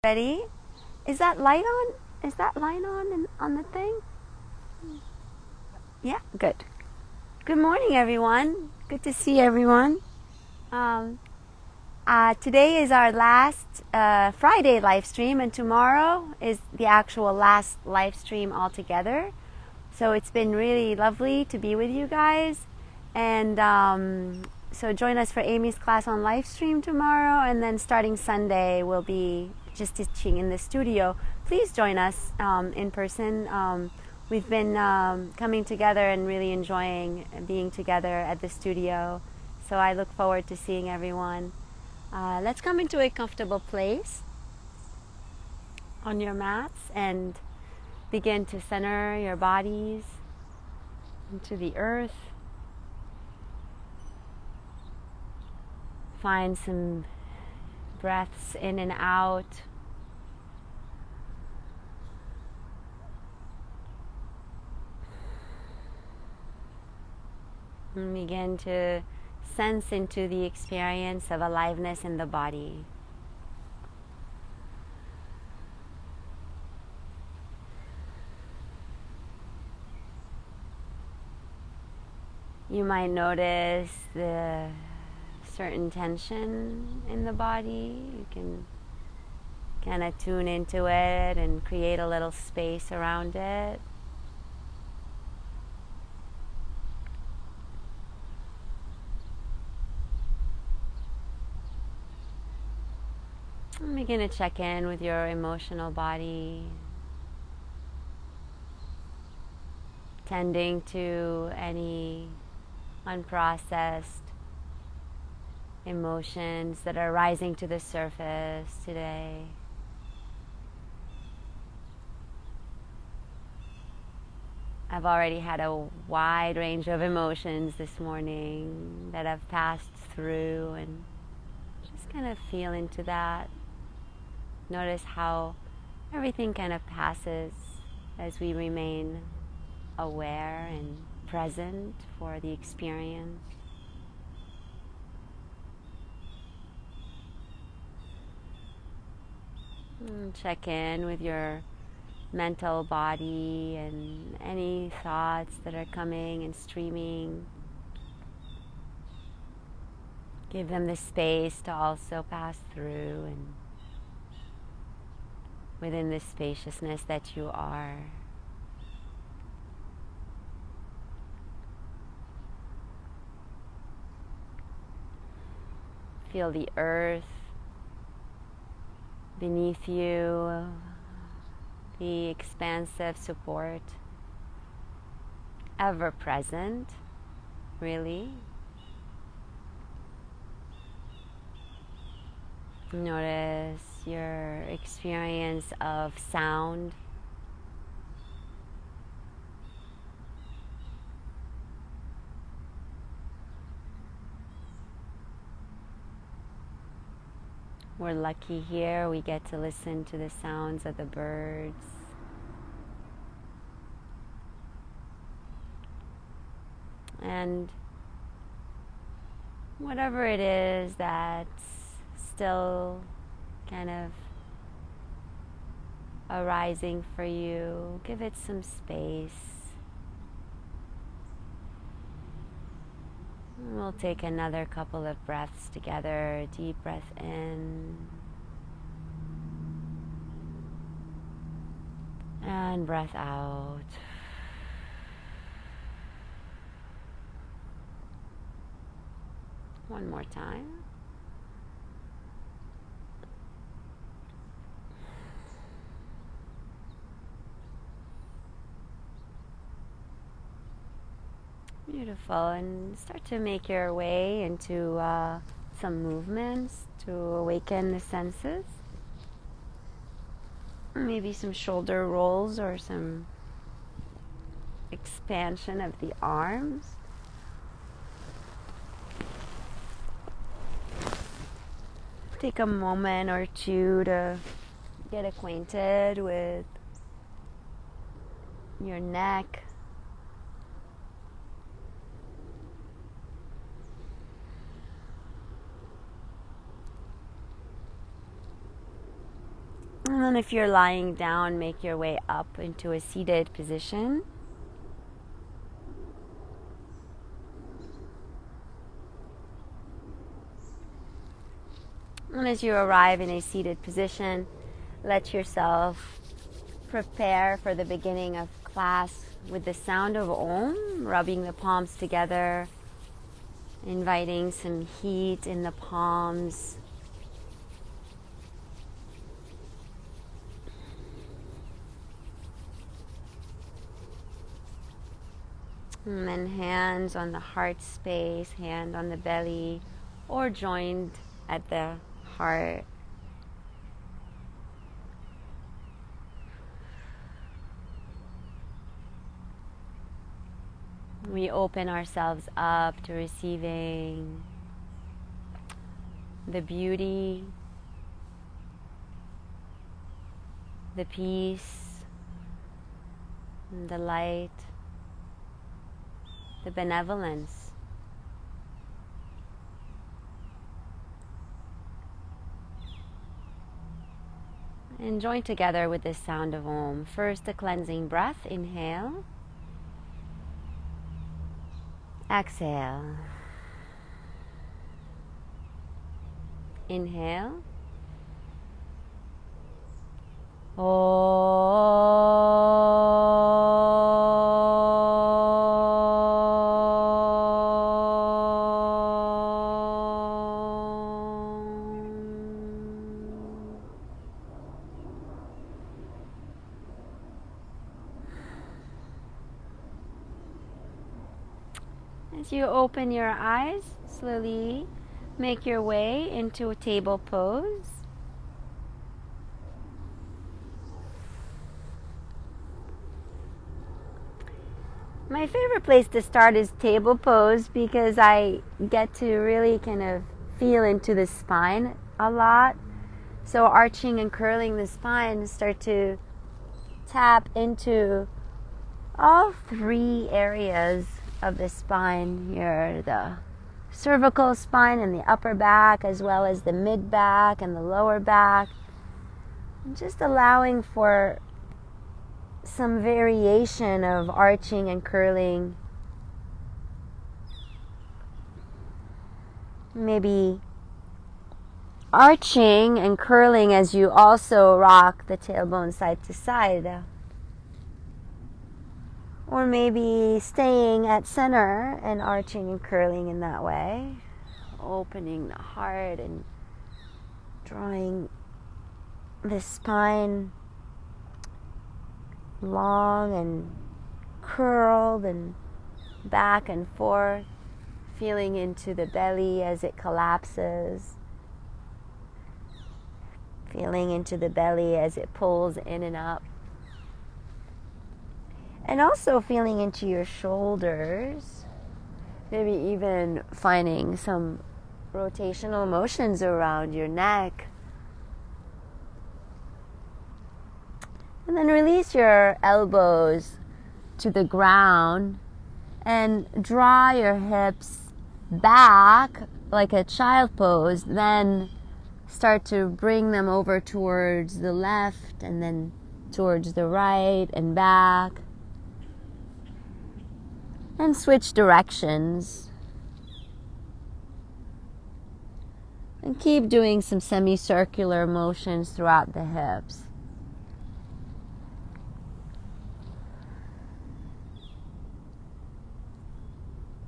Ready? Is that light on? Is that light on the thing? Yeah, good. Good morning, everyone. Good to see everyone. Today is our last Friday live stream, and tomorrow is the actual last live stream altogether. So it's been really lovely to be with you guys. And so join us for Amy's class on live stream tomorrow, and then starting Sunday we'll be just teaching in the studio. Please join us in person. We've been coming together and really enjoying being together at the studio. So I look forward to seeing everyone. Let's come into a comfortable place on your mats and begin to center your bodies into the earth. Find some breaths in and out. And begin to sense into the experience of aliveness in the body. You might notice the certain tension in the body. You can kind of tune into it and create a little space around it. And begin to check in with your emotional body, tending to any unprocessed emotions that are rising to the surface today. I've already had a wide range of emotions this morning that I've passed through, and just kind of feel into that. Notice how everything kind of passes as we remain aware and present for the experience. Check in with your mental body and any thoughts that are coming and streaming. Give them the space to also pass through, and within this spaciousness that you are. Feel the earth beneath you, the expansive support, ever present, really. Notice your experience of sound. We're lucky here, we get to listen to the sounds of the birds. And whatever it is that's still kind of arising for you, give it some space. We'll take another couple of breaths together. Deep breath in and breath out. One more time. Beautiful, and start to make your way into some movements to awaken the senses. Maybe some shoulder rolls or some expansion of the arms. Take a moment or two to get acquainted with your neck. And then if you're lying down, make your way up into a seated position. And as you arrive in a seated position, let yourself prepare for the beginning of class with the sound of Om, rubbing the palms together, inviting some heat in the palms. And then hands on the heart space, hand on the belly, or joined at the heart. We open ourselves up to receiving the beauty, the peace, the light, the benevolence. And join together with this sound of Om. First, a cleansing breath. Inhale. Exhale. Inhale. As you open your eyes, slowly make your way into a table pose. My favorite place to start is table pose because I get to really kind of feel into the spine a lot. So arching and curling the spine start to tap into all three areas of the spine here, the cervical spine and the upper back, as well as the mid back and the lower back. And just allowing for some variation of arching and curling. Maybe arching and curling as you also rock the tailbone side to side. Or maybe staying at center and arching and curling in that way. Opening the heart and drawing the spine long and curled and back and forth. Feeling into the belly as it collapses. Feeling into the belly as it pulls in and up. And also feeling into your shoulders, maybe even finding some rotational motions around your neck. And then release your elbows to the ground and draw your hips back like a child pose. Then start to bring them over towards the left and then towards the right and back. And switch directions. And keep doing some semicircular motions throughout the hips.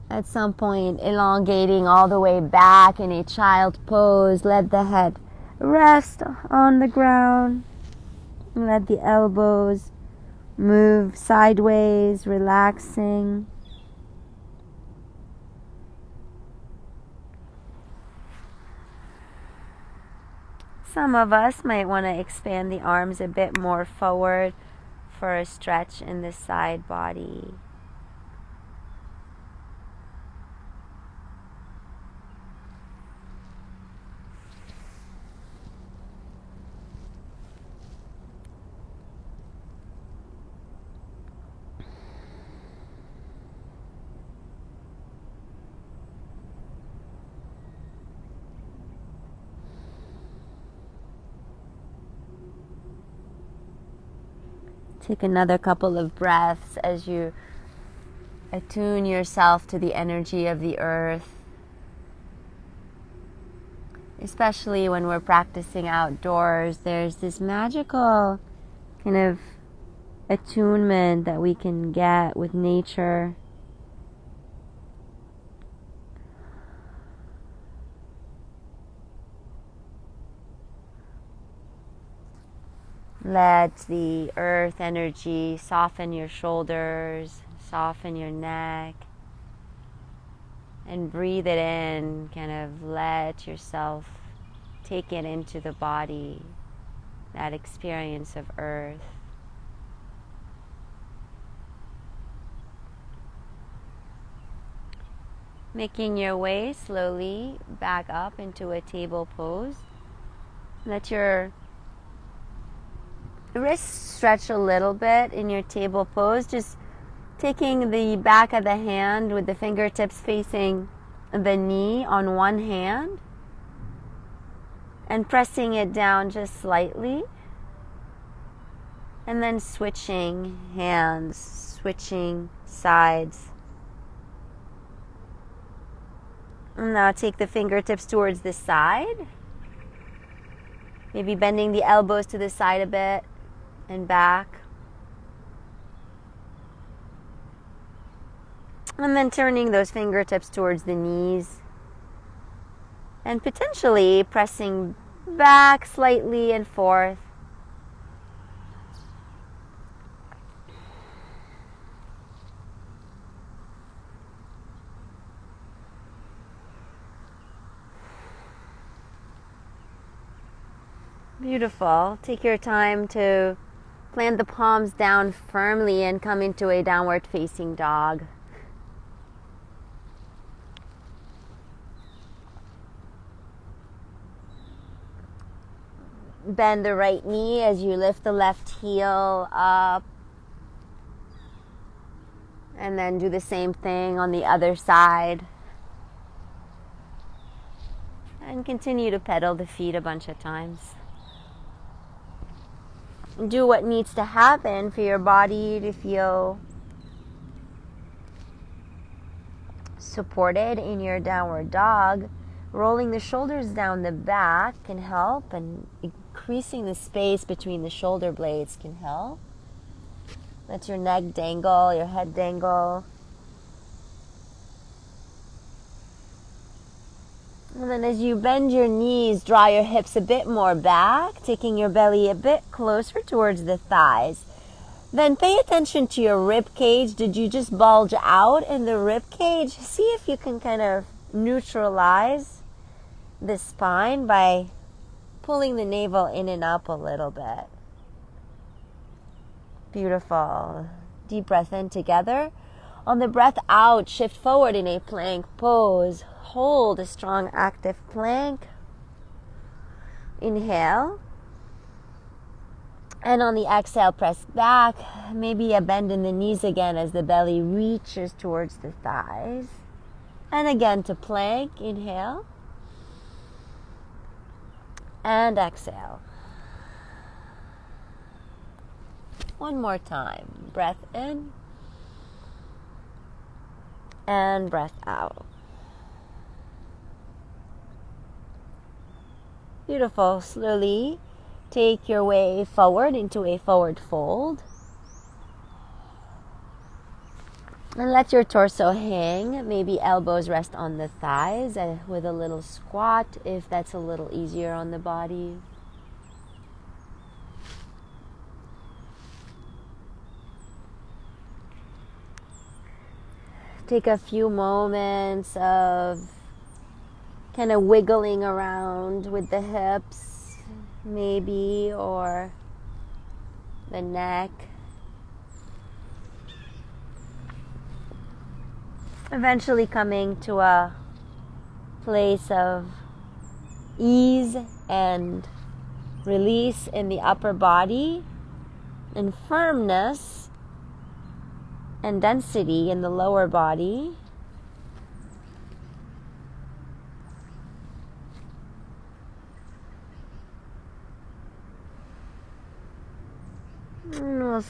At some point, elongating all the way back in a child pose. Let the head rest on the ground. And let the elbows move sideways, relaxing. Some of us might want to expand the arms a bit more forward for a stretch in the side body. Take another couple of breaths as you attune yourself to the energy of the earth. Especially when we're practicing outdoors, there's this magical kind of attunement that we can get with nature. Let the earth energy soften your shoulders, soften your neck, and breathe it in. Kind of let yourself take it into the body, that experience of earth. Making your way slowly back up into a table pose. Let your wrists stretch a little bit in your table pose, just taking the back of the hand with the fingertips facing the knee on one hand and pressing it down just slightly, and then switching hands, switching sides. And now take the fingertips towards the side, maybe bending the elbows to the side a bit and back. And then turning those fingertips towards the knees and potentially pressing back slightly and forth. Beautiful. Take your time to plant the palms down firmly and come into a downward facing dog. Bend the right knee as you lift the left heel up. And then do the same thing on the other side. And continue to pedal the feet a bunch of times. Do what needs to happen for your body to feel supported in your downward dog. Rolling the shoulders down the back can help, and increasing the space between the shoulder blades can help. Let your neck dangle, your head dangle. And then as you bend your knees, draw your hips a bit more back, taking your belly a bit closer towards the thighs. Then pay attention to your rib cage. Did you just bulge out in the rib cage? See if you can kind of neutralize the spine by pulling the navel in and up a little bit. Beautiful. Deep breath in together. On the breath out, shift forward in a plank pose. Hold a strong active plank. Inhale. And on the exhale, press back. Maybe a bend in the knees again as the belly reaches towards the thighs. And again to plank. Inhale. And exhale. One more time. Breath in. And breath out. Beautiful. Slowly take your way forward into a forward fold. And let your torso hang. Maybe elbows rest on the thighs with a little squat if that's a little easier on the body. Take a few moments of kind of wiggling around with the hips, maybe, or the neck. Eventually coming to a place of ease and release in the upper body, and firmness and density in the lower body. And we'll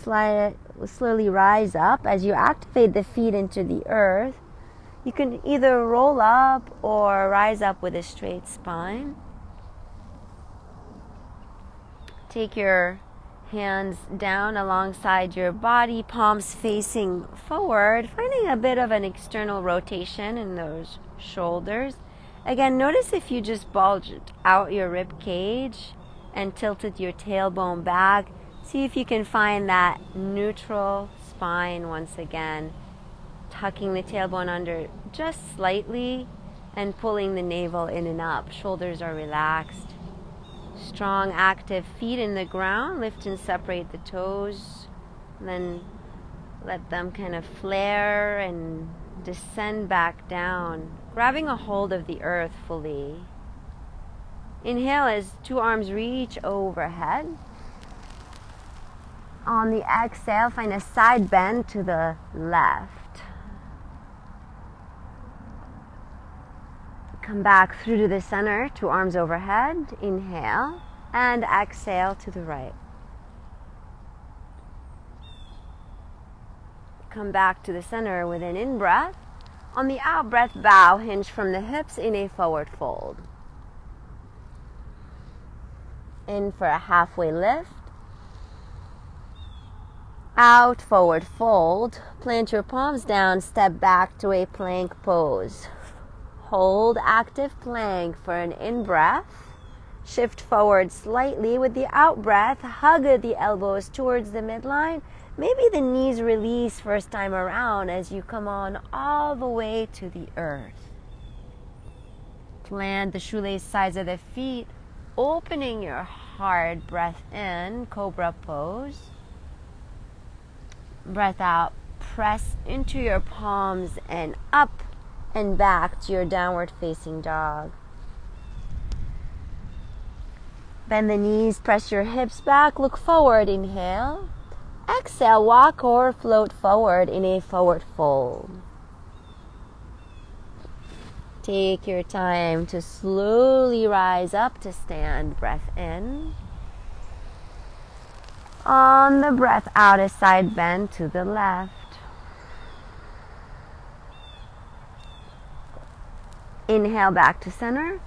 slowly rise up. As you activate the feet into the earth, you can either roll up or rise up with a straight spine. Take your hands down alongside your body, palms facing forward, finding a bit of an external rotation in those shoulders. Again, notice if you just bulged out your rib cage and tilted your tailbone back. See if you can find that neutral spine once again, tucking the tailbone under just slightly and pulling the navel in and up. Shoulders are relaxed. Strong, active feet in the ground. Lift and separate the toes. Then let them kind of flare and descend back down, grabbing a hold of the earth fully. Inhale as two arms reach overhead. On the exhale, find a side bend to the left. Come back through to the center, two arms overhead. Inhale and exhale to the right. Come back to the center with an in-breath. On the out-breath, bow, hinge from the hips in a forward fold. In for a halfway lift. Out, forward fold. Plant your palms down, step back to a plank pose. Hold active plank for an in-breath. Shift forward slightly with the out-breath. Hug the elbows towards the midline. Maybe the knees release first time around as you come on all the way to the earth. Plant the shoelace sides of the feet, opening your heart. Breath in, cobra pose. Breath out, press into your palms and up and back to your downward facing dog. Bend the knees, press your hips back, look forward, inhale. Exhale, walk or float forward in a forward fold. Take your time to slowly rise up to stand. Breath in. On the breath out, a side bend to the left. Inhale back to center.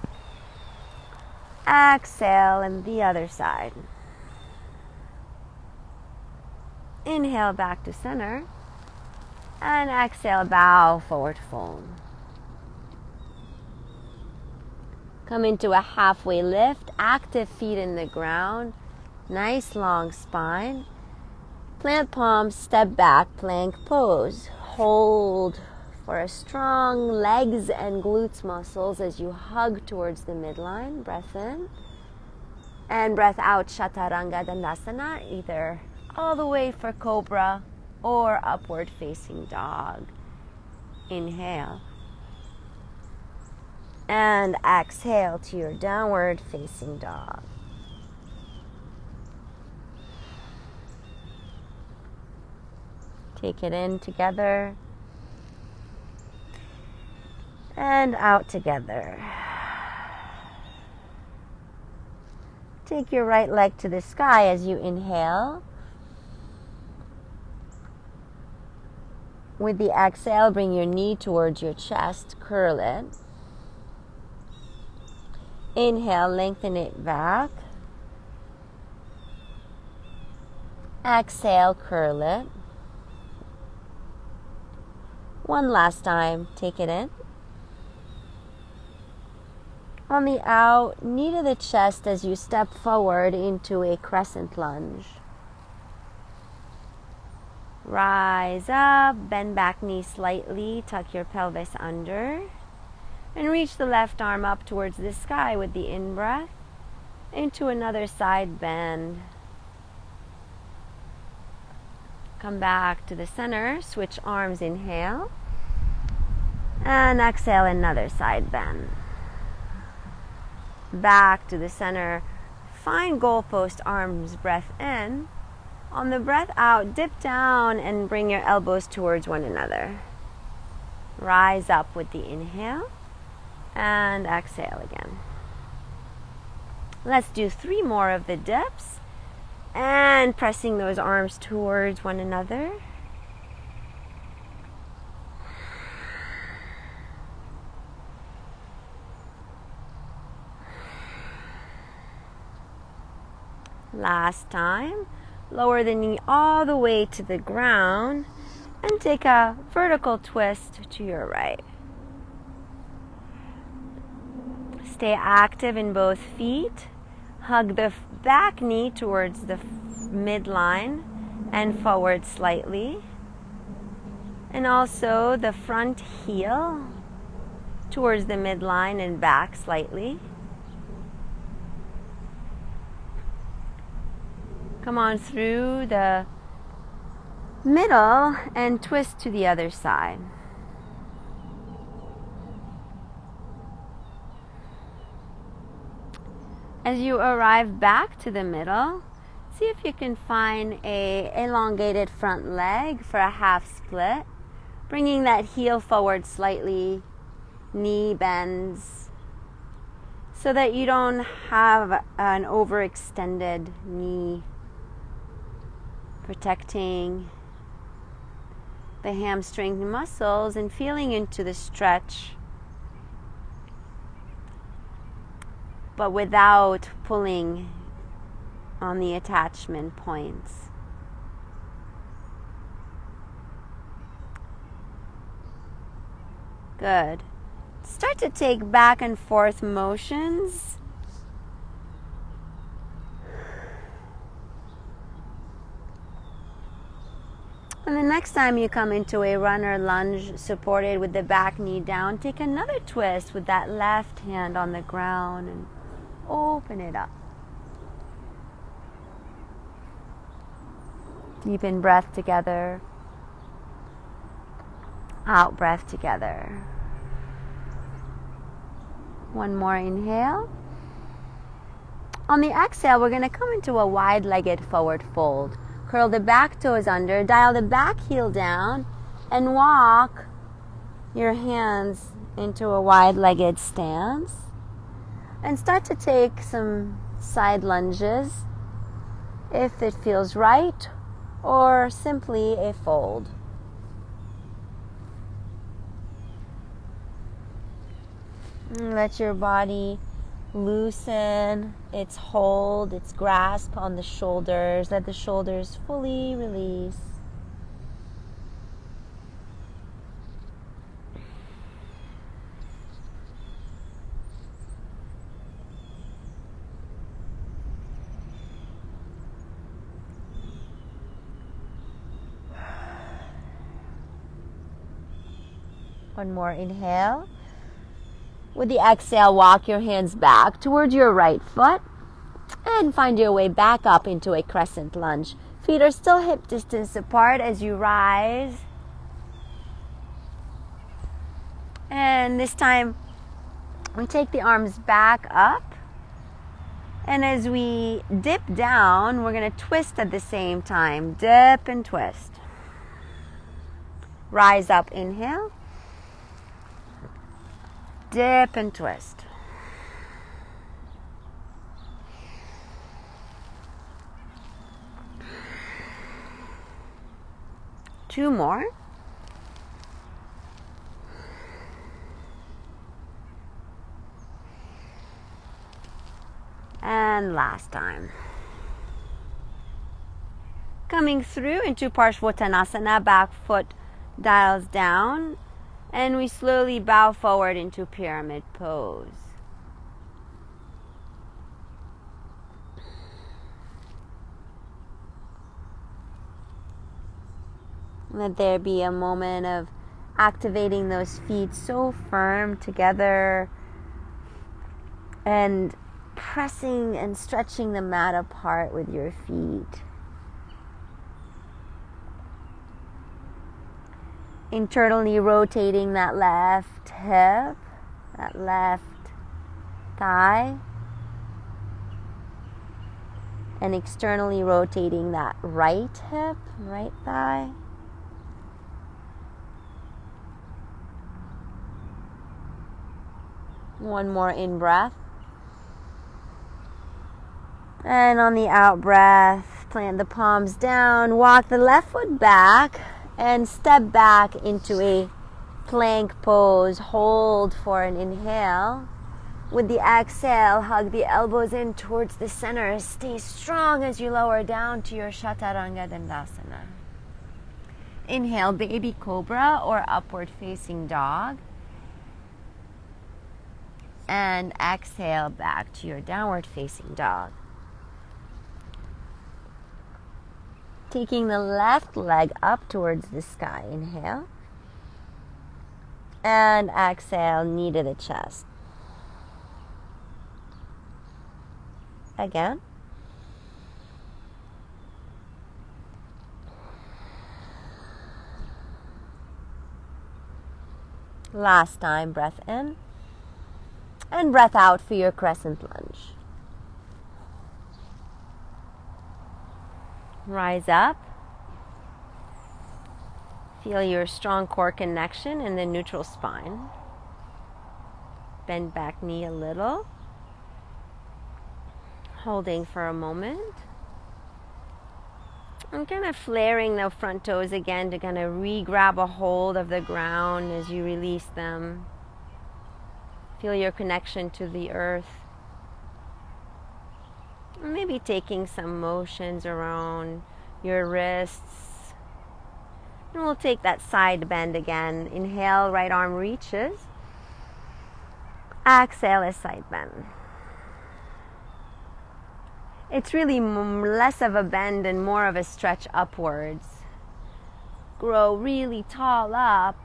Exhale and the other side. Inhale back to center. And exhale, bow, forward fold. Come into a halfway lift. Active feet in the ground. Nice long spine. Plant palms, step back, plank pose. Hold for a strong legs and glutes muscles as you hug towards the midline. Breath in. And breath out, Chaturanga Dandasana, either all the way for cobra or upward facing dog. Inhale. And exhale to your downward facing dog. Take it in together and out together. Take your right leg to the sky as you inhale. With the exhale, bring your knee towards your chest, curl it. Inhale, lengthen it back. Exhale, curl it. One last time, take it in. On the out, knee to the chest as you step forward into a crescent lunge. Rise up, bend back knee slightly, tuck your pelvis under, and reach the left arm up towards the sky with the in-breath into another side bend. Come back to the center, switch arms, inhale, and exhale, another side bend. Back to the center, find goalpost arms, breath in. On the breath out, dip down and bring your elbows towards one another. Rise up with the inhale and exhale again. Let's do 3 more of the dips. And And pressing those arms towards one another. Last time, lower the knee all the way to the ground and take a vertical twist to your right. Stay active in both feet. Hug the back knee towards the midline and forward slightly. And also the front heel towards the midline and back slightly. Come on through the middle and twist to the other side. As you arrive back to the middle, see if you can find a elongated front leg for a half split, bringing that heel forward slightly, knee bends, so that you don't have an overextended knee, protecting the hamstring muscles and feeling into the stretch, but without pulling on the attachment points. Good. Start to take back and forth motions. And the next time you come into a runner lunge supported with the back knee down, take another twist with that left hand on the ground and open it up. Deepen breath together. Out breath together. One more inhale. On the exhale, we're going to come into a wide-legged forward fold. Curl the back toes under, dial the back heel down, and walk your hands into a wide-legged stance. And start to take some side lunges if it feels right, or simply a fold. And let your body loosen its hold, its grasp on the shoulders. Let the shoulders fully release. One more inhale. With the exhale, walk your hands back towards your right foot and find your way back up into a crescent lunge. Feet are still hip distance apart as you rise. And this time, we take the arms back up. And as we dip down, we're going to twist at the same time. Dip and twist. Rise up, inhale. Dip and twist. Two more. And last time. Coming through into Parshvottanasana, back foot dials down. And we slowly bow forward into pyramid pose. Let there be a moment of activating those feet so firm together and pressing and stretching the mat apart with your feet. Internally rotating that left hip, that left thigh, and externally rotating that right hip, right thigh. One more in breath. And on the out breath, Plant the palms down, walk the left foot back, and step back into a plank pose. Hold for an inhale. With the exhale, hug the elbows in towards the center. Stay strong as you lower down to your Chaturanga Dandasana. Inhale, baby cobra or upward facing dog. And exhale back to your downward facing dog. Taking the left leg up towards the sky. Inhale. And exhale, knee to the chest. Again. Last time, breath in. And breath out for your crescent lunge. Rise up. Feel your strong core connection in the neutral spine. Bend back knee a little. Holding for a moment. And kind of flaring the front toes again to kind of re-grab a hold of the ground as you release them. Feel your connection to the earth. Maybe taking some motions around your wrists. And we'll take that side bend again. Inhale, right arm reaches. Exhale, a side bend. It's really less of a bend and more of a stretch upwards. Grow really tall up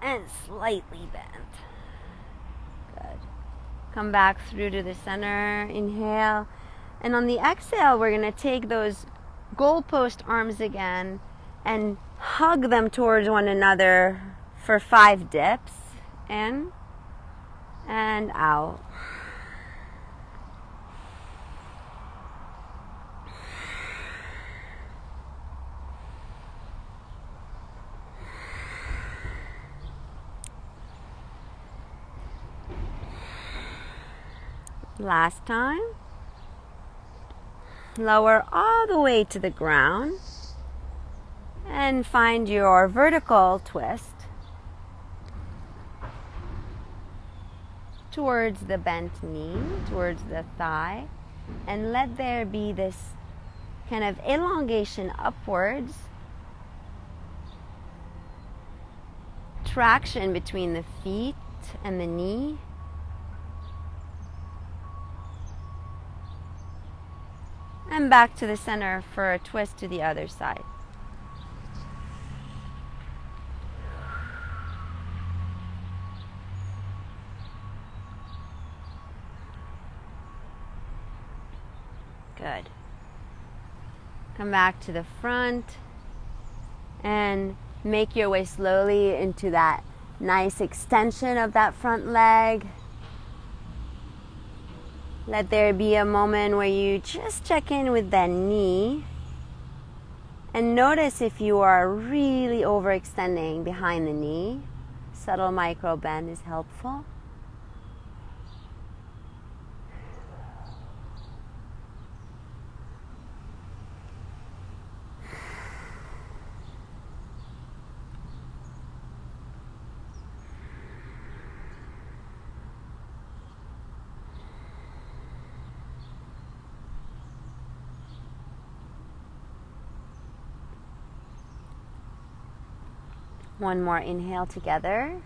and slightly bend. Good. Come back through to the center. Inhale. And on the exhale, we're going to take those goalpost arms again and hug them towards one another for 5 dips. In and out. Last time. Lower all the way to the ground and find your vertical twist towards the bent knee, towards the thigh, and let there be this kind of elongation upwards, traction between the feet and the knee. And back to the center for a twist to the other side. Good. Come back to the front and make your way slowly into that nice extension of that front leg. Let there be a moment where you just check in with that knee and notice if you are really overextending behind the knee. Subtle micro bend is helpful. One more inhale together.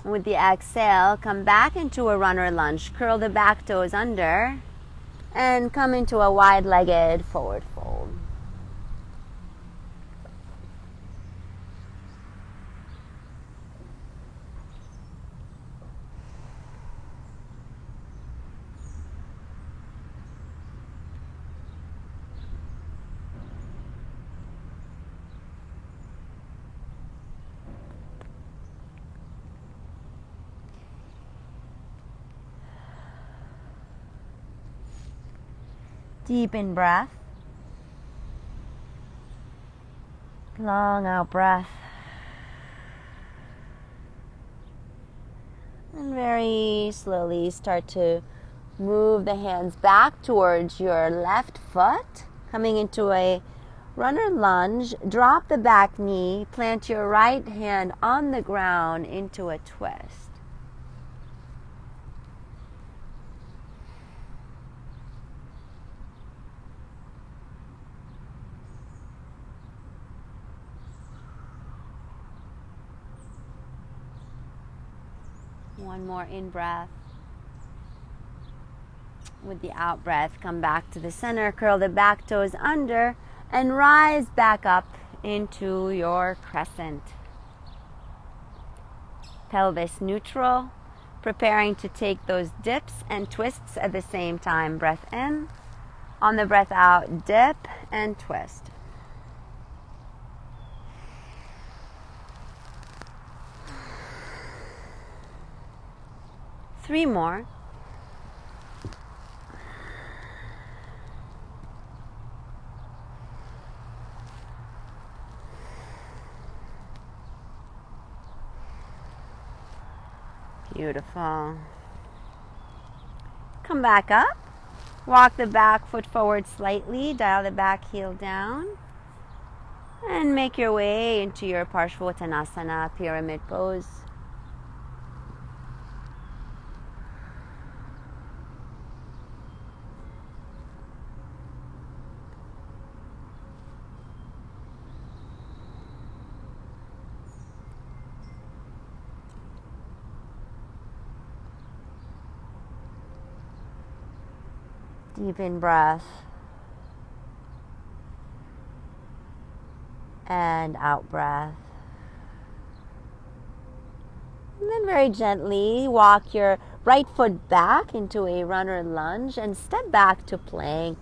With the exhale, come back into a runner lunge. Curl the back toes under and come into a wide-legged forward fold. Deep in breath. Long out breath. And very slowly start to Move the hands back towards your left foot, coming into a runner lunge. Drop the back knee, plant your right hand on the ground into a twist. One more in-breath. With the out-breath, come back to the center, curl the back toes under, and rise back up into your crescent. Pelvis neutral, preparing to take those dips and twists at the same time. Breath in. On the breath out, dip and twist. Three more. Beautiful. Come back up. Walk the back foot forward slightly. Dial the back heel down. And make your way into your Parshvottanasana, pyramid pose. Deep in breath and out breath. And then very gently walk your right foot back into a runner lunge and step back to plank.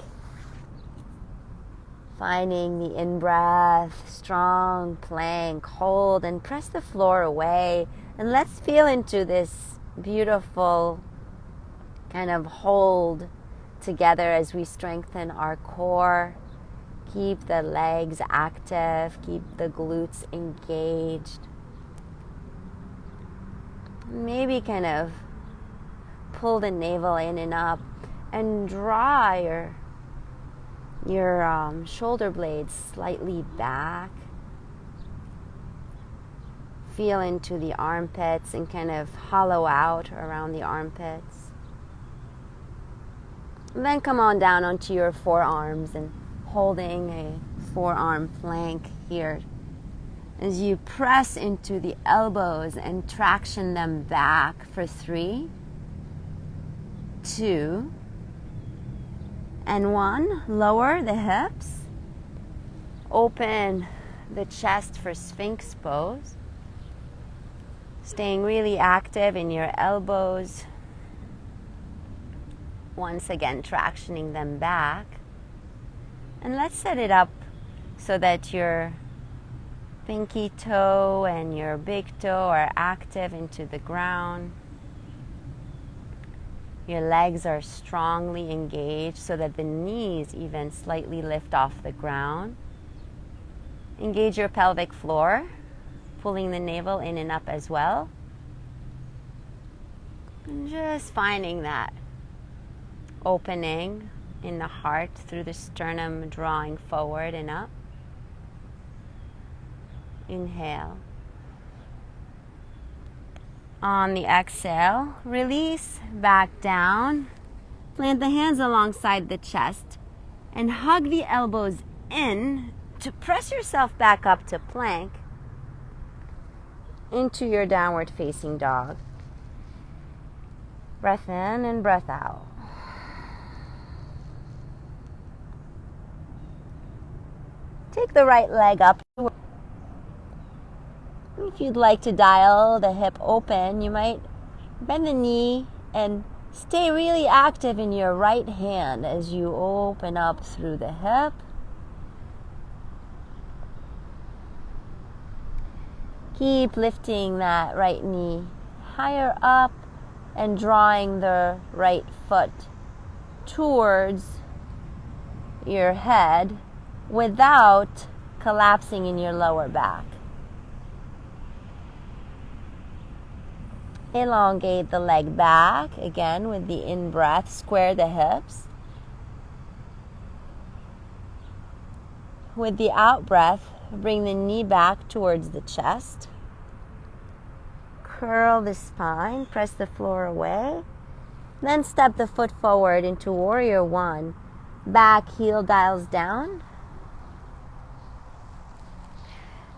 Finding the in-breath, strong plank, hold and press the floor away. And let's feel into this beautiful kind of hold together as we strengthen our core. Keep the legs active, keep the glutes engaged. Maybe kind of pull the navel in and up and draw your shoulder blades slightly back. Feel into the armpits and kind of hollow out around the armpits. And then come on down onto your forearms and holding a forearm plank here as you press into the elbows and traction them back for 3, 2, and 1. Lower the hips. Open the chest for Sphinx pose. Staying really active in your elbows. Once again, tractioning them back. And let's set it up so that your pinky toe and your big toe are active into the ground. Your legs are strongly engaged so that the knees even slightly lift off the ground. Engage your pelvic floor, pulling the navel in and up as well. And just finding that opening in the heart through the sternum, drawing forward and up. Inhale. On the exhale, release back down. Plant the hands alongside the chest and hug the elbows in to press yourself back up to plank into your downward facing dog. Breath in and breath out. Take the right leg up. If you'd like to dial the hip open, you might bend the knee and stay really active in your right hand as you open up through the hip. Keep lifting that right knee higher up and drawing the right foot towards your head without collapsing in your lower back. Elongate the leg back. Again, with the in-breath, square the hips. With the out-breath, bring the knee back towards the chest. Curl the spine, press the floor away. Then step the foot forward into Warrior One. Back heel dials down.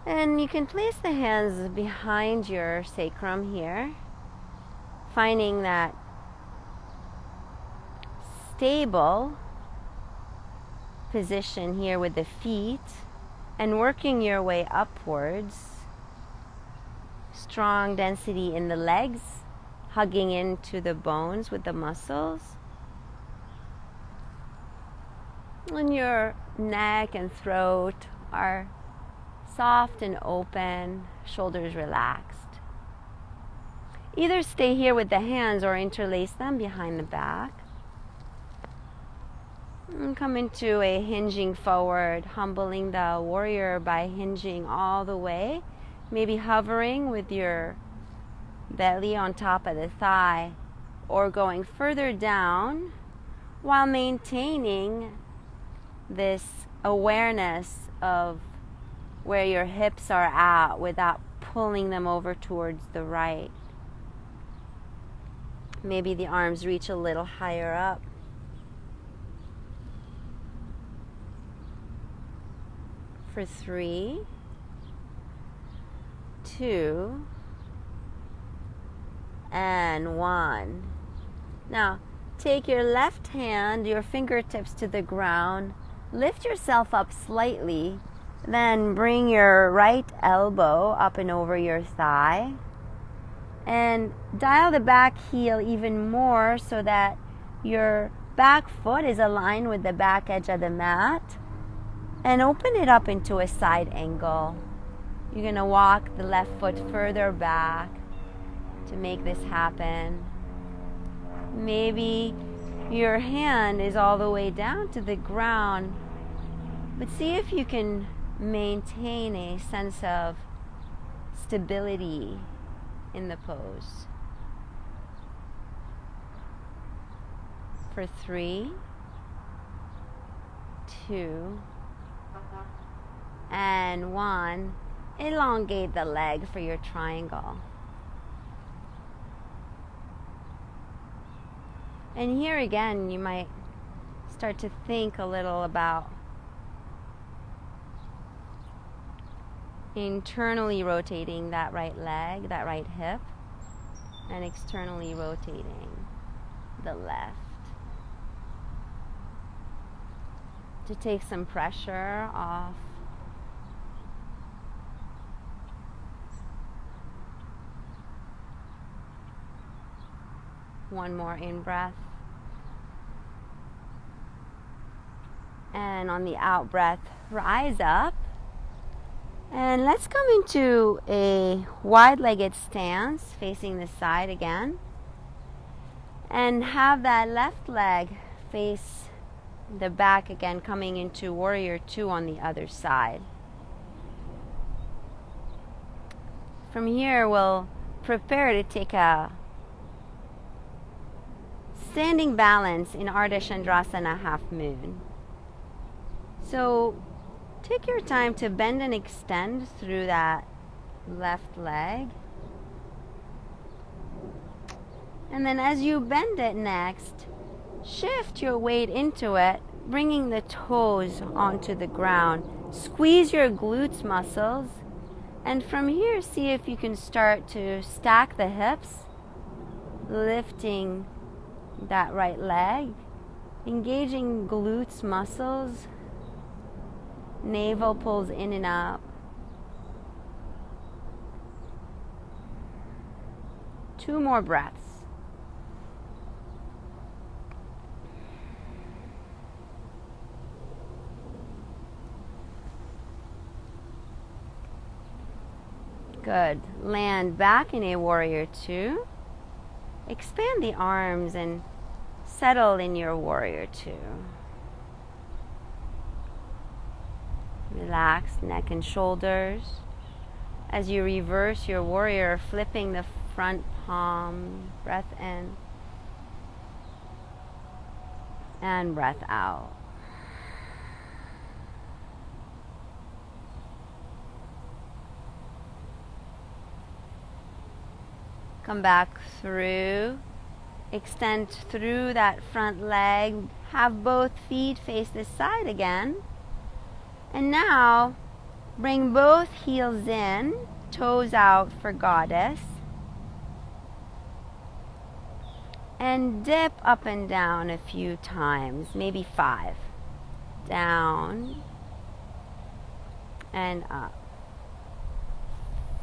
And you can place the hands behind your sacrum here, finding that stable position here with the feet and working your way upwards. Strong density in the legs, hugging into the bones with the muscles. And your neck and throat are soft and open, shoulders relaxed. Either stay here with the hands or interlace them behind the back. And come into a hinging forward, humbling the warrior by hinging all the way. Maybe hovering with your belly on top of the thigh or going further down while maintaining this awareness of where your hips are at without pulling them over towards the right. Maybe the arms reach a little higher up. For 3, 2, and 1. Now, take your left hand, your fingertips to the ground, lift yourself up slightly, then bring your right elbow up and over your thigh, and dial the back heel even more so that your back foot is aligned with the back edge of the mat, and open it up into a side angle. You're going to walk the left foot further back to make this happen. Maybe your hand is all the way down to the ground, but see if you can maintain a sense of stability in the pose. For 3, 2, and 1. Elongate the leg for your triangle. And here again, you might start to think a little about internally rotating that right leg, that right hip, and externally rotating the left to take some pressure off. One more in-breath. And on the out-breath, rise up. And let's come into a wide-legged stance, facing the side again. And have that left leg face the back again, coming into Warrior Two on the other side. From here, we'll prepare to take a standing balance in Ardha Chandrasana half moon. So take your time to bend and extend through that left leg. And then as you bend it next, shift your weight into it, bringing the toes onto the ground. Squeeze your glutes muscles. And from here, see if you can start to stack the hips, lifting that right leg, engaging glutes muscles, navel pulls in and up. 2 more breaths. Good. Land back in a Warrior Two. Expand the arms and settle in your Warrior Two. Relax neck and shoulders. As you reverse your warrior, flipping the front Calm. Breath in. And breath out. Come back through. Extend through that front leg. Have both feet face this side again. And now, bring both heels in, toes out for goddess. And dip up and down a few times, maybe 5. Down and up.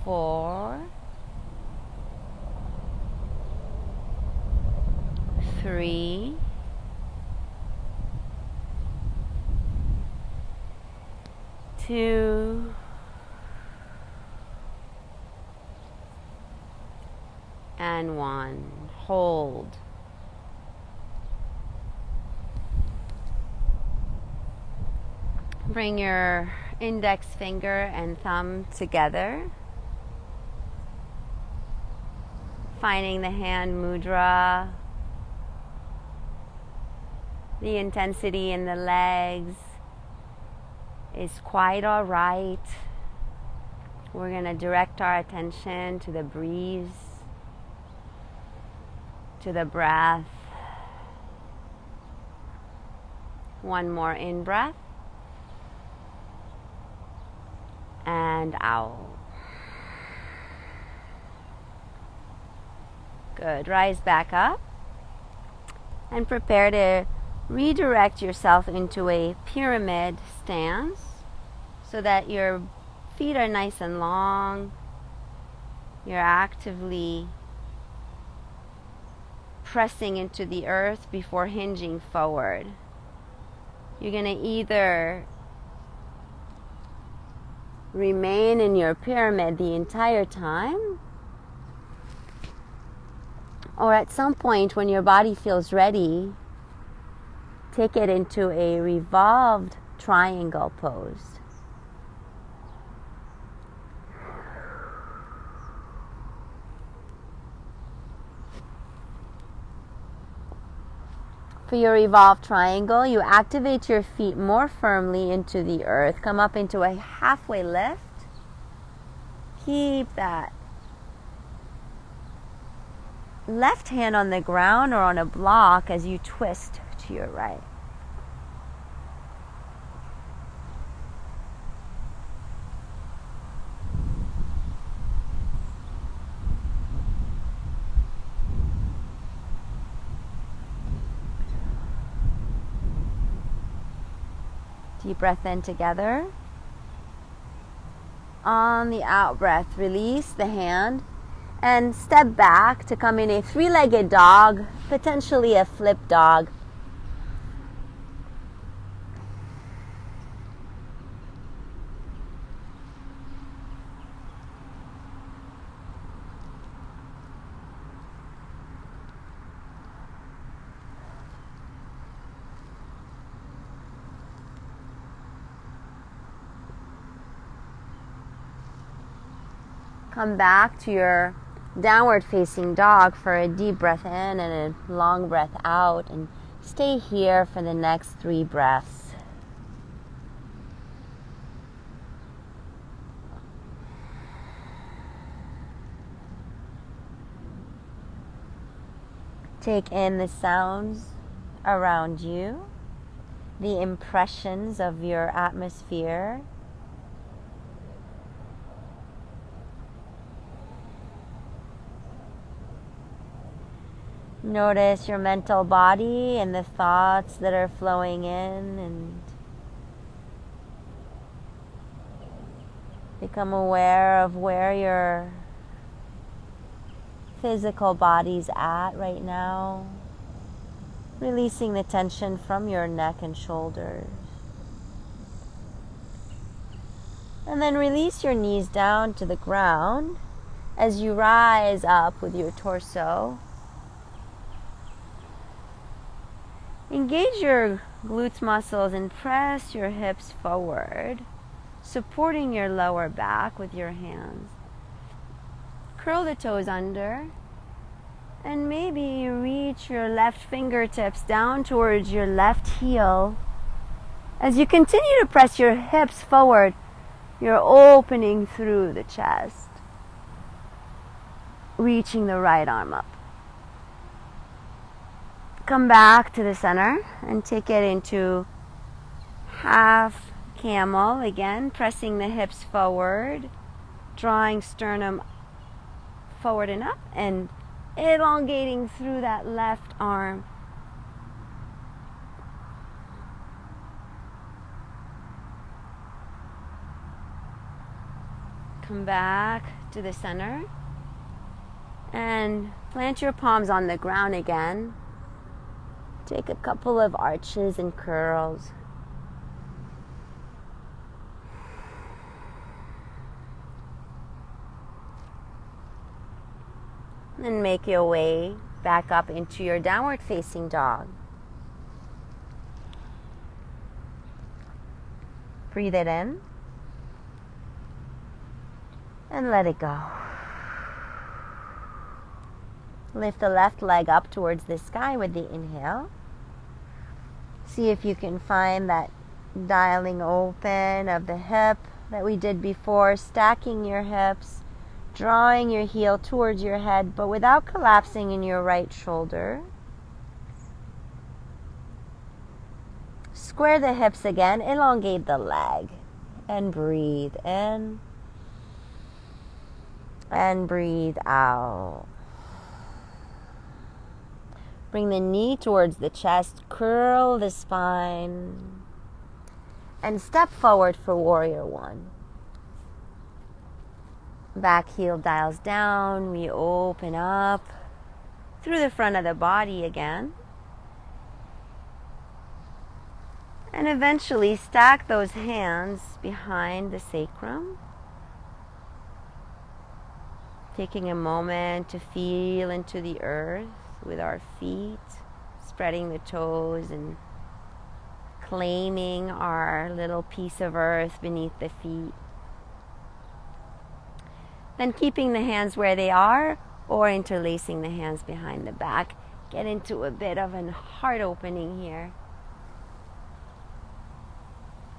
4, 3, 2, and 1. Hold. Bring your index finger and thumb together, finding the hand mudra, the intensity in the legs is quite all right. We're going to direct our attention to the breeze, to the breath. One more in breath. And out. Good. Rise back up and prepare to redirect yourself into a pyramid stance so that your feet are nice and long. You're actively pressing into the earth before hinging forward. You're going to either remain in your pyramid the entire time, or at some point when your body feels ready, take it into a revolved triangle pose. For your revolved triangle, you activate your feet more firmly into the earth. Come up into a halfway lift. Keep that left hand on the ground or on a block as you twist to your right. Deep breath in together. On the out breath, release the hand and step back to come in a 3-legged dog, potentially a flip dog. Come back to your downward facing dog for a deep breath in and a long breath out, and stay here for the next 3 breaths. Take in the sounds around you, the impressions of your atmosphere. Notice your mental body and the thoughts that are flowing in, and become aware of where your physical body's at right now, releasing the tension from your neck and shoulders. And then release your knees down to the ground as you rise up with your torso. Engage your glutes muscles and press your hips forward, supporting your lower back with your hands. Curl the toes under And maybe you reach your left fingertips down towards your left heel. As you continue to press your hips forward, you're opening through the chest, reaching the right arm up. Come back to the center and take it into half camel again, pressing the hips forward, drawing sternum forward and up, and elongating through that left arm. Come back to the center and plant your palms on the ground again. Take a couple of arches and curls. And make your way back up into your downward facing dog. Breathe it in and let it go. Lift the left leg up towards the sky with the inhale. See if you can find that dialing open of the hip that we did before, stacking your hips, drawing your heel towards your head, but without collapsing in your right shoulder. Square the hips again, elongate the leg, and breathe in, and breathe out. Bring the knee towards the chest, curl the spine, and step forward for warrior one. Back heel dials down, we open up through the front of the body again. And eventually stack those hands behind the sacrum. Taking a moment to feel into the earth with our feet, spreading the toes and claiming our little piece of earth beneath the feet. Then keeping the hands where they are or interlacing the hands behind the back. Get into a bit of a heart opening here.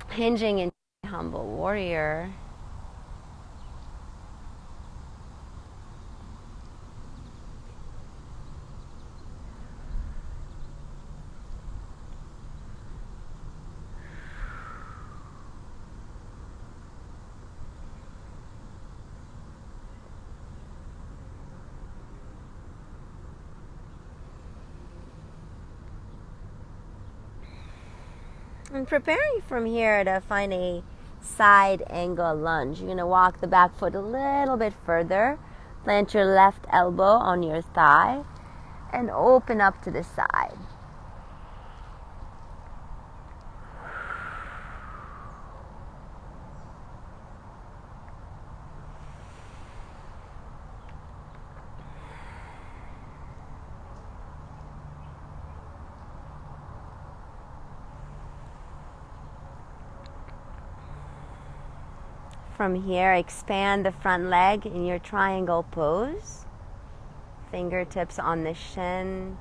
Hinging into humble warrior. And preparing from here to find a side angle lunge. You're going to walk the back foot a little bit further. Plant your left elbow on your thigh and open up to the side. From here, expand the front leg in your triangle pose. Fingertips on the shin.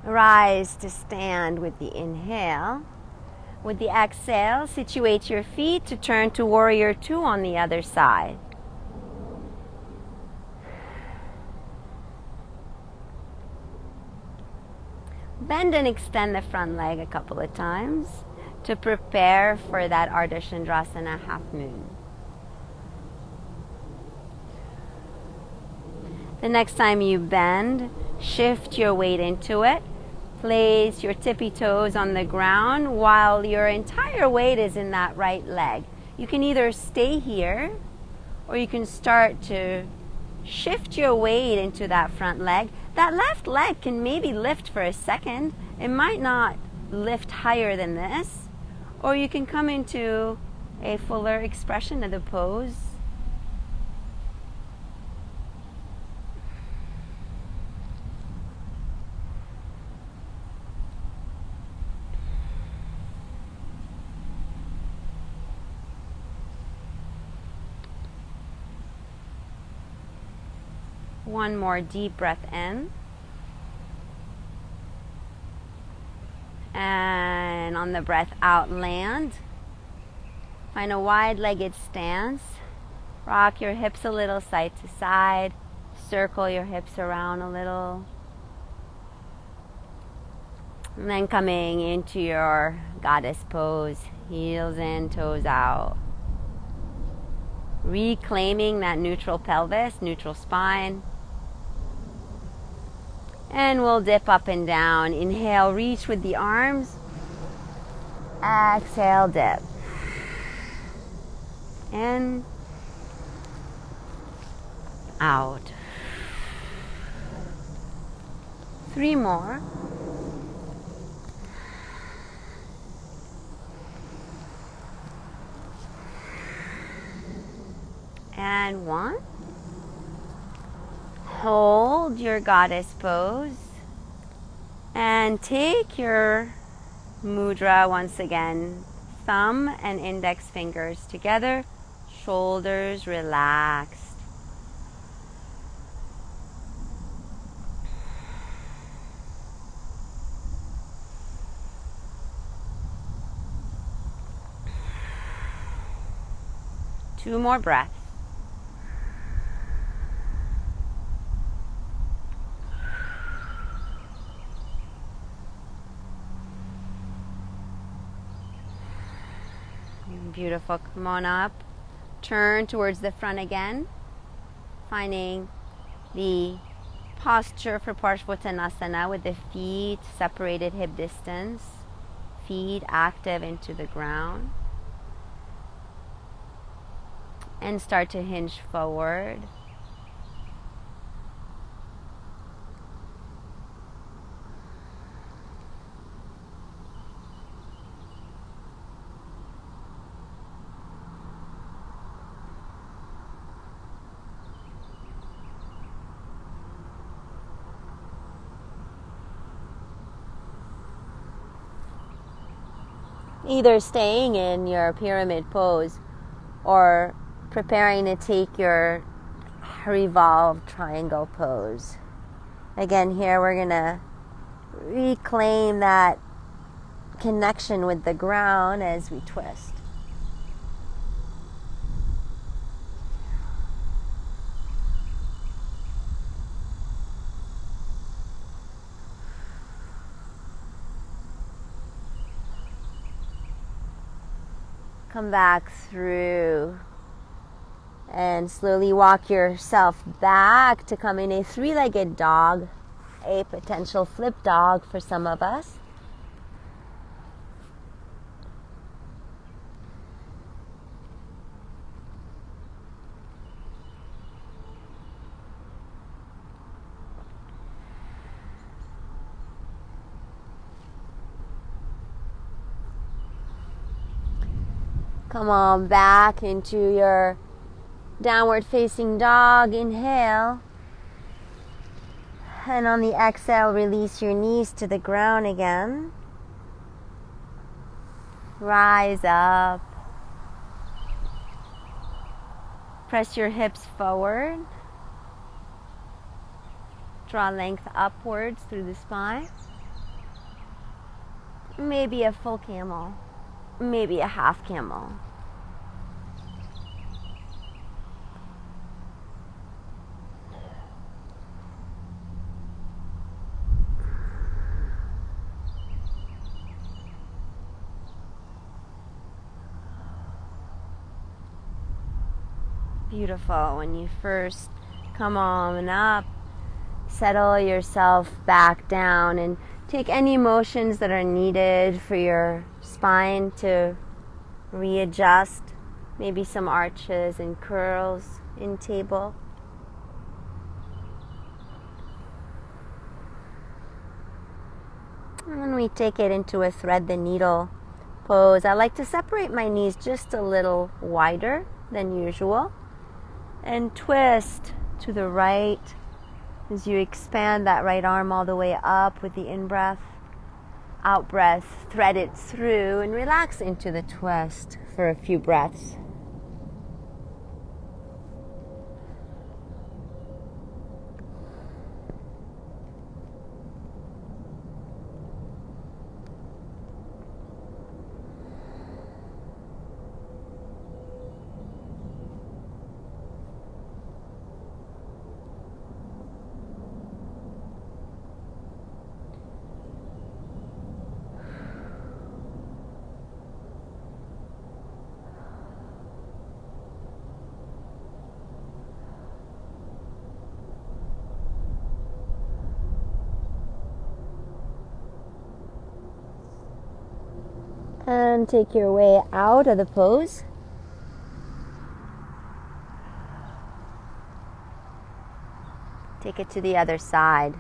Rise to stand with the inhale. With the exhale, situate your feet to turn to warrior two on the other side. Bend and extend the front leg a couple of times to prepare for that Ardha Chandrasana half moon. The next time you bend, shift your weight into it. Place your tippy toes on the ground while your entire weight is in that right leg. You can either stay here or you can start to shift your weight into that front leg that left leg can maybe lift for a second. It might not lift higher than this, or you can come into a fuller expression of the pose. One more deep breath in. And on the breath out, land. Find a wide-legged stance. Rock your hips a little side to side. Circle your hips around a little. And then coming into your goddess pose. Heels in, toes out. Reclaiming that neutral pelvis, neutral spine. And we'll dip up and down. Inhale, reach with the arms. Exhale, dip. In. Out. 3 more. And 1. Hold your goddess pose and take your mudra once again. Thumb and index fingers together, shoulders relaxed. Two more breaths. Beautiful. Come on up. Turn towards the front again. Finding the posture for Parshvottanasana with the feet separated hip distance. Feet active into the ground. And start to hinge forward. Either staying in your pyramid pose or preparing to take your revolved triangle pose. Again, here we're going to reclaim that connection with the ground as we twist. Come back through and slowly walk yourself back to come in a 3-legged dog, a potential flip dog for some of us. Come on back into your downward facing dog. Inhale. And on the exhale, release your knees to the ground again. Rise up. Press your hips forward. Draw length upwards through the spine. Maybe a full camel. Maybe a half camel. Beautiful. When you first come on up, settle yourself back down and take any motions that are needed for your spine to readjust. Maybe some arches and curls in table. And we take it into a thread the needle pose. I like to separate my knees just a little wider than usual and twist to the right as you expand that right arm all the way up with the in-breath. Out-breath, thread it through and relax into the twist for a few breaths. And take your way out of the pose. Take it to the other side.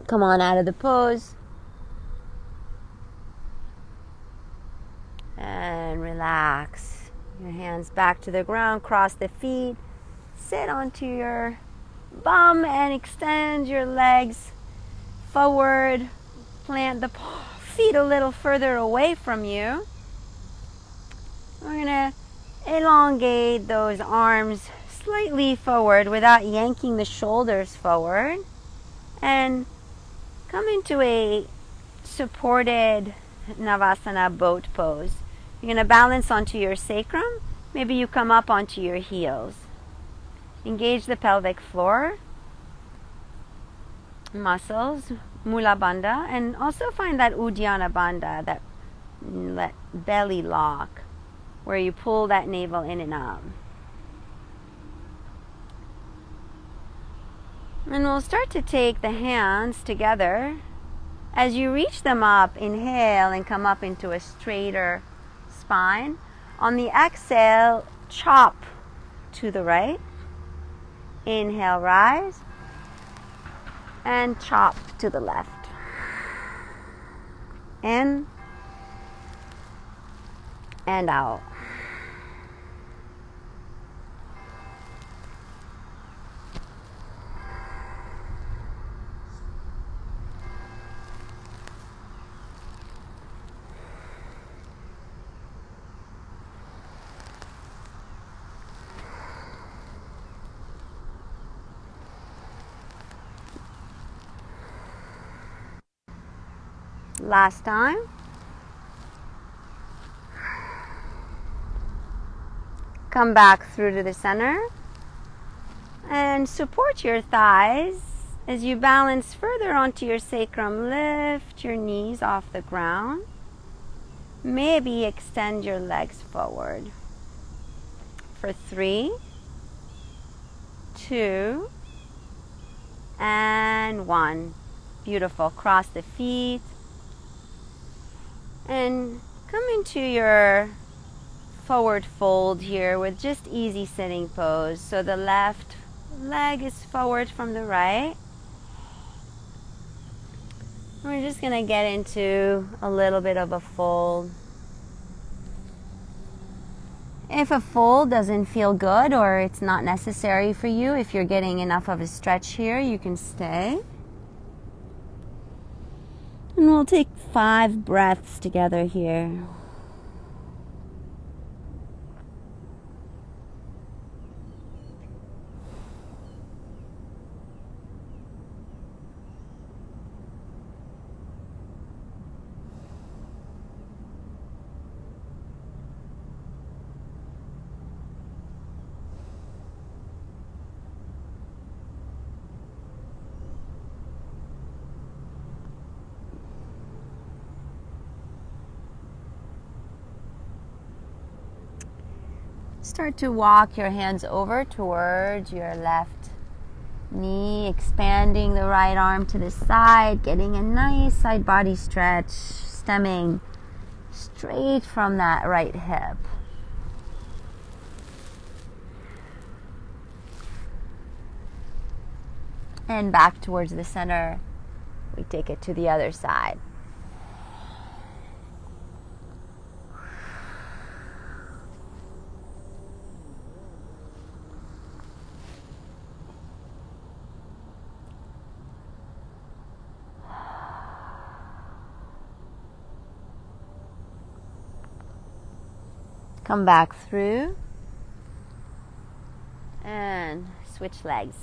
Come on out of the pose. And relax. Your hands back to the ground, cross the feet. Sit onto your bum and extend your legs forward. Plant the feet a little further away from you. We're going to elongate those arms slightly forward without yanking the shoulders forward. And come into a supported Navasana boat pose. You're going to balance onto your sacrum. Maybe you come up onto your heels. Engage the pelvic floor muscles, Mula Bandha, and also find that Uddiyana Bandha, that belly lock, where you pull that navel in and up. And we'll start to take the hands together. As you reach them up, inhale and come up into a straighter spine. On the exhale, chop to the right. Inhale, rise. And chop to the left. In and out. Last time. Come back through to the center and support your thighs as you balance further onto your sacrum. Lift your knees off the ground. Maybe extend your legs forward. For 3, 2, and 1. Beautiful. Cross the feet. And come into your forward fold here with just easy sitting pose. So the left leg is forward from the right. We're just going to get into a little bit of a fold. If a fold doesn't feel good or it's not necessary for you, if you're getting enough of a stretch here, you can stay. And we'll take 5 breaths together here. Start to walk your hands over towards your left knee, expanding the right arm to the side, getting a nice side body stretch, stemming straight from that right hip. And back towards the center, we take it to the other side. Come back through and switch legs.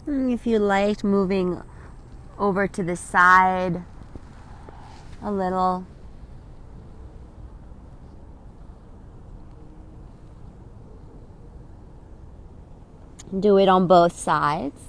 If you liked, moving over to the side a little. Do it on both sides.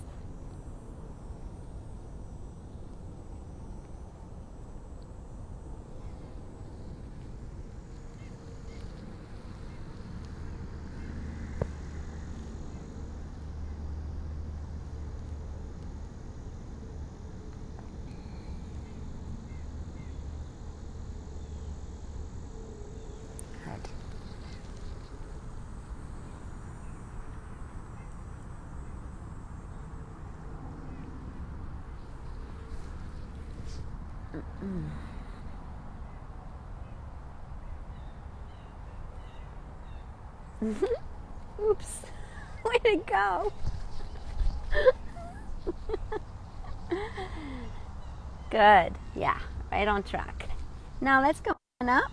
Oops, way to go. Good, yeah, right on track. Now let's go on up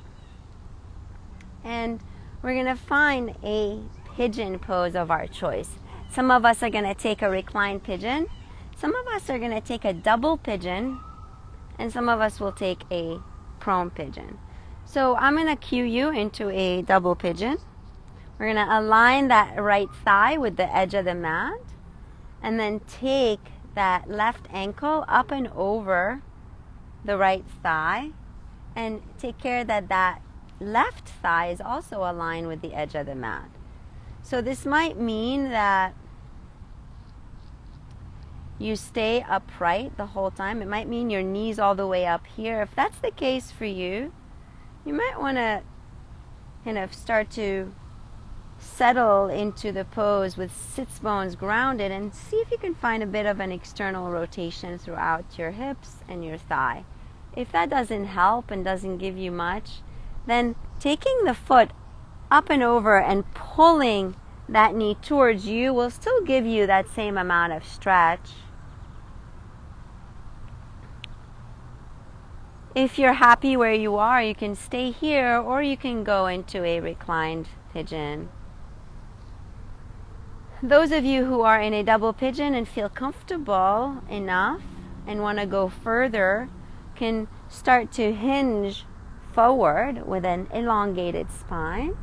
and we're gonna find a pigeon pose of our choice. Some of us are gonna take a reclined pigeon, some of us are gonna take a double pigeon, and some of us will take a prone pigeon. So I'm gonna cue you into a double pigeon. We're going to align that right thigh with the edge of the mat and then take that left ankle up and over the right thigh and take care that that left thigh is also aligned with the edge of the mat. So this might mean that you stay upright the whole time. It might mean your knees all the way up here. If that's the case for you, you might want to kind of start to settle into the pose with sits bones grounded and see if you can find a bit of an external rotation throughout your hips and your thigh. If that doesn't help and doesn't give you much, then taking the foot up and over and pulling that knee towards you will still give you that same amount of stretch. If you're happy where you are, you can stay here or you can go into a reclined pigeon. Those of you who are in a double pigeon and feel comfortable enough and want to go further can start to hinge forward with an elongated spine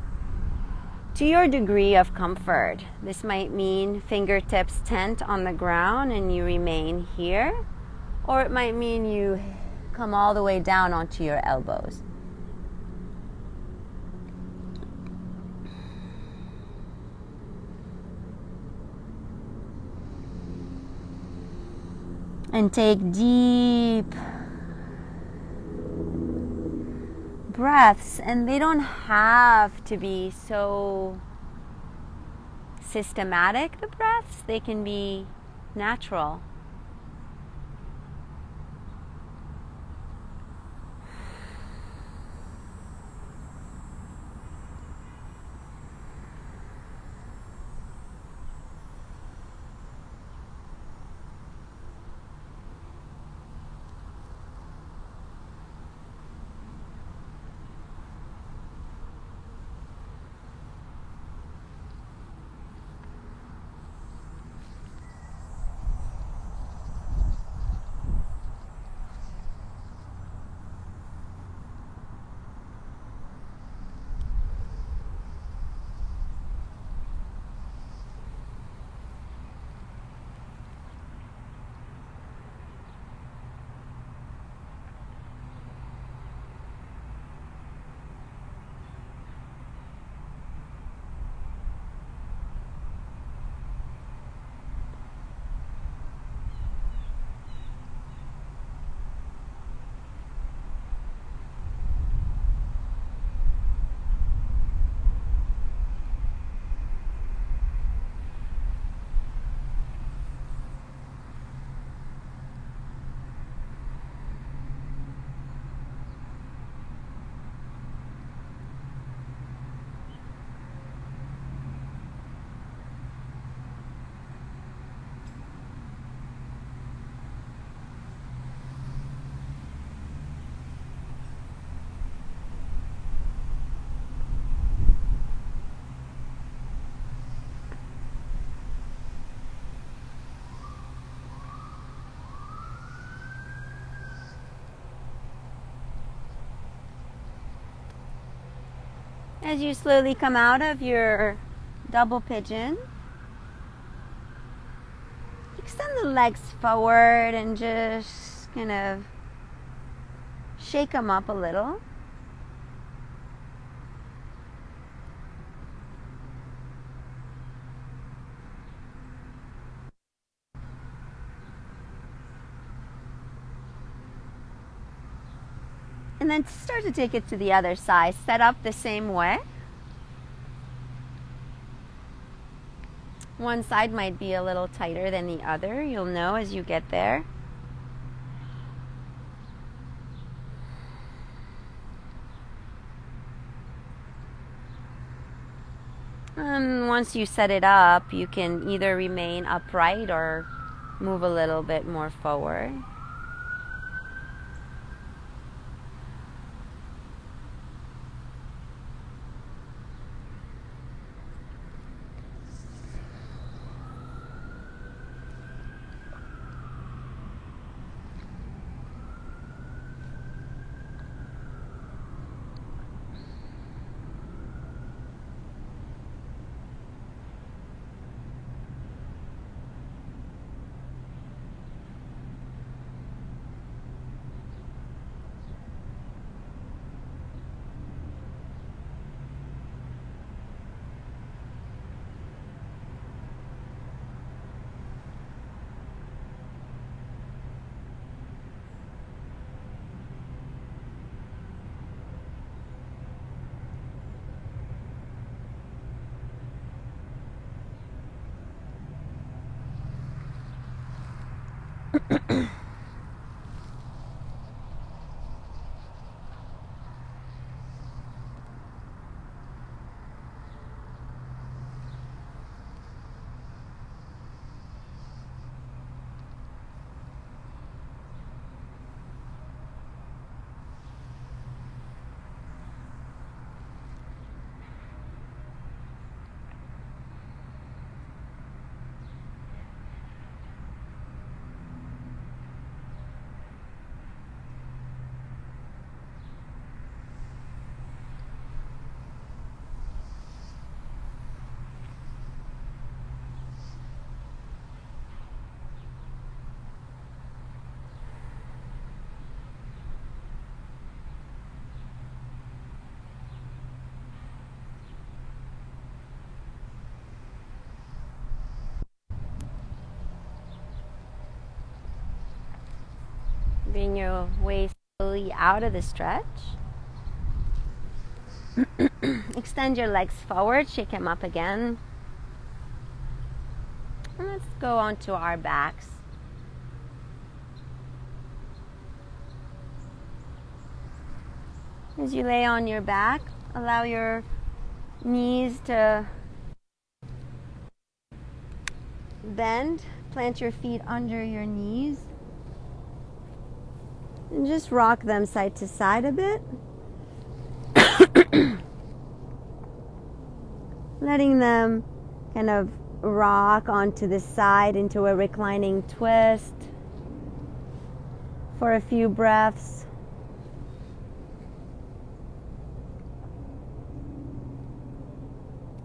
to your degree of comfort. This might mean fingertips tent on the ground and you remain here, or it might mean you come all the way down onto your elbows. And take deep breaths, and they don't have to be so systematic, the breaths. They can be natural. As you slowly come out of your double pigeon, extend the legs forward and just kind of shake them up a little. And then start to take it to the other side. Set up the same way. One side might be a little tighter than the other. You'll know as you get there. And once you set it up, you can either remain upright or move a little bit more forward. Bring your way slowly out of the stretch. Extend your legs forward, shake them up again. And let's go onto our backs. As you lay on your back, allow your knees to bend. Plant your feet under your knees. And just rock them side to side a bit. Letting them kind of rock onto the side into a reclining twist for a few breaths.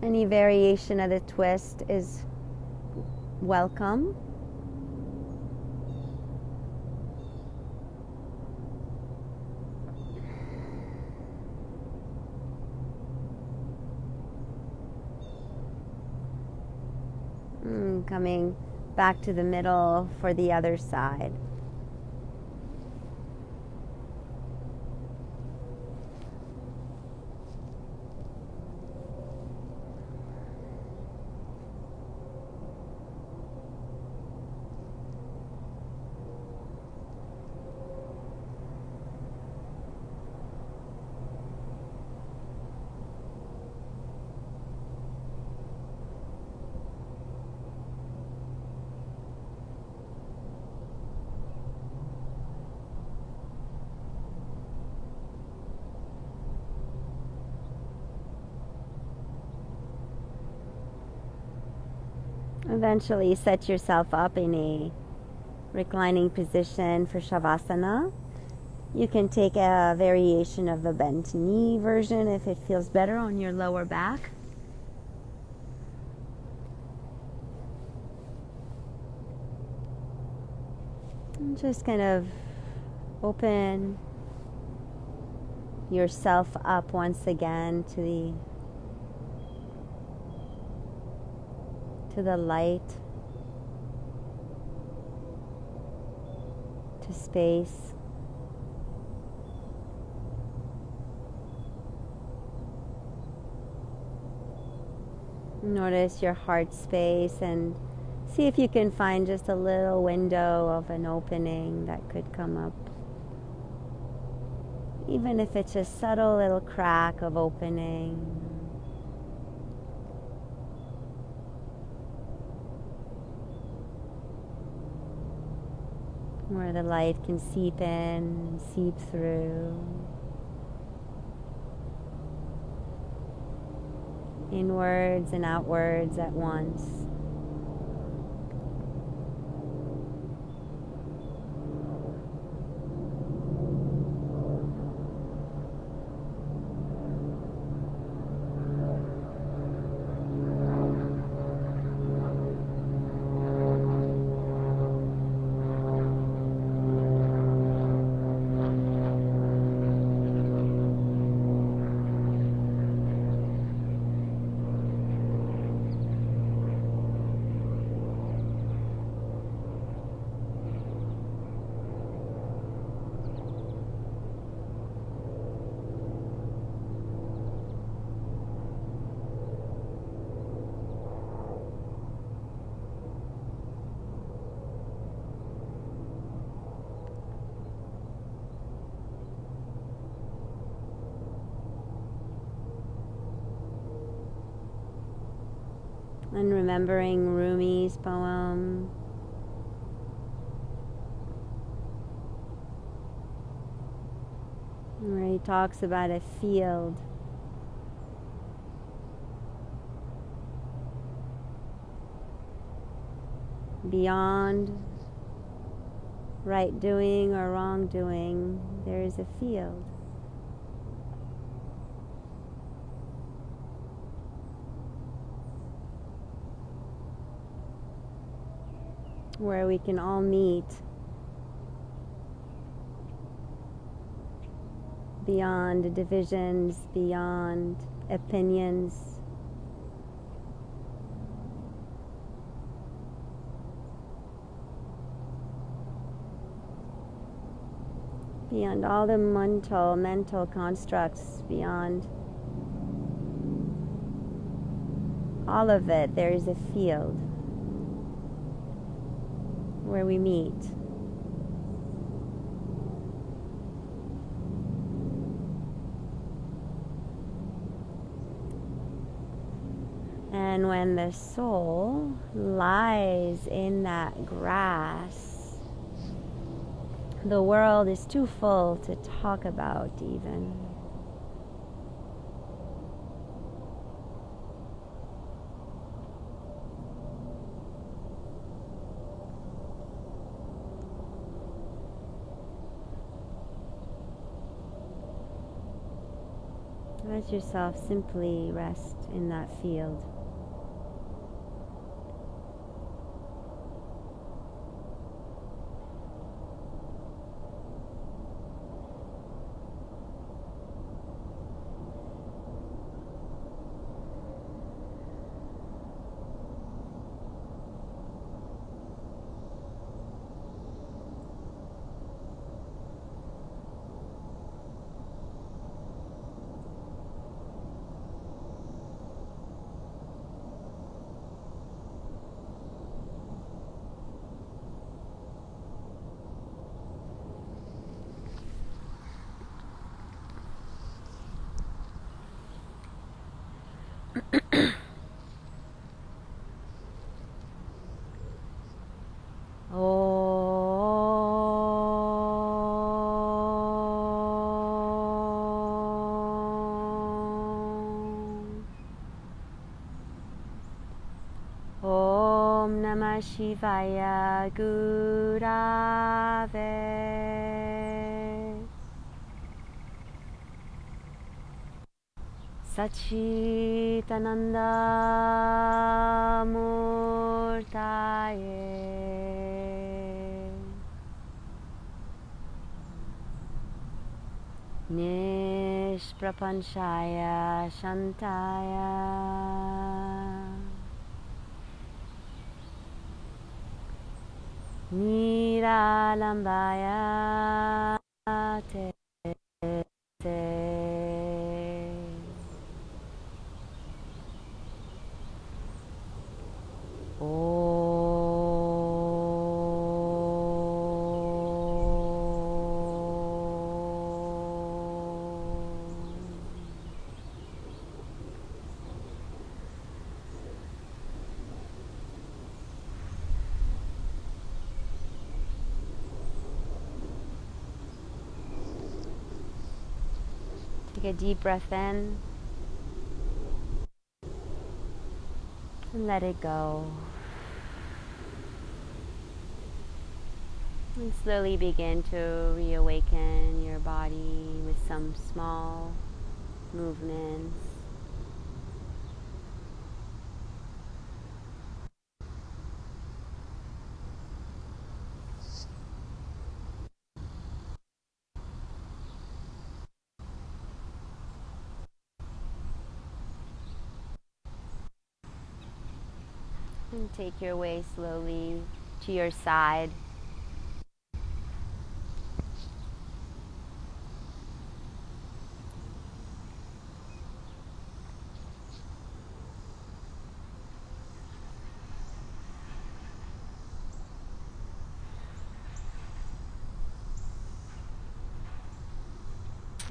Any variation of the twist is welcome. Coming back to the middle for the other side. Eventually set yourself up in a reclining position for Shavasana. You can take a variation of a bent knee version if it feels better on your lower back. And just kind of open yourself up once again to the light, to space. Notice your heart space and see if you can find just a little window of an opening that could come up. Even if it's a subtle little crack of opening. Where the light can seep in, seep through. Inwards and outwards at once. And remembering Rumi's poem, where he talks about a field beyond right doing or wrong doing. There is a field. Where we can all meet beyond divisions, beyond opinions, beyond all the mental constructs, beyond all of it. There is a field where we meet. And when the soul lies in that grass, the world is too full to talk about even. Let yourself simply rest in that field. Om Namah Shivaya Gurave Sachitananda Murtaye Nishprapanchaya Shantaya Niralambaya Te Take a deep breath in and let it go. And slowly begin to reawaken your body with some small movements. And take your way slowly to your side.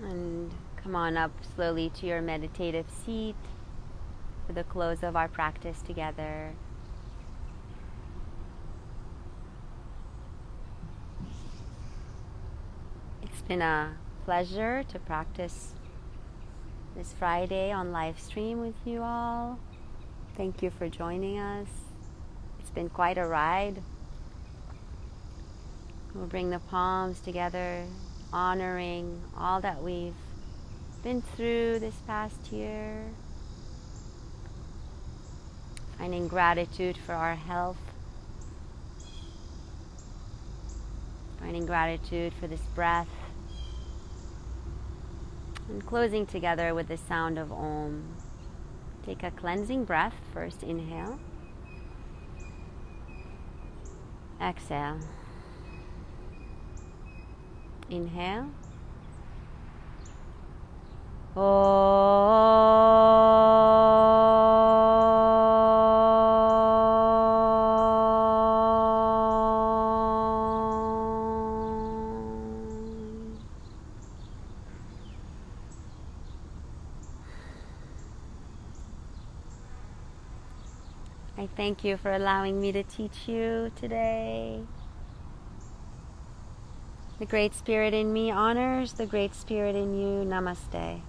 And come on up slowly to your meditative seat for the close of our practice together. It's been a pleasure to practice this Friday on live stream with you all. Thank you for joining us. It's been quite a ride. We'll bring the palms together, honoring all that we've been through this past year, finding gratitude for our health, finding gratitude for this breath, and closing together with the sound of Om. Take a cleansing breath. First inhale, exhale, inhale, I thank you for allowing me to teach you today. The Great Spirit in me honors the Great Spirit in you. Namaste.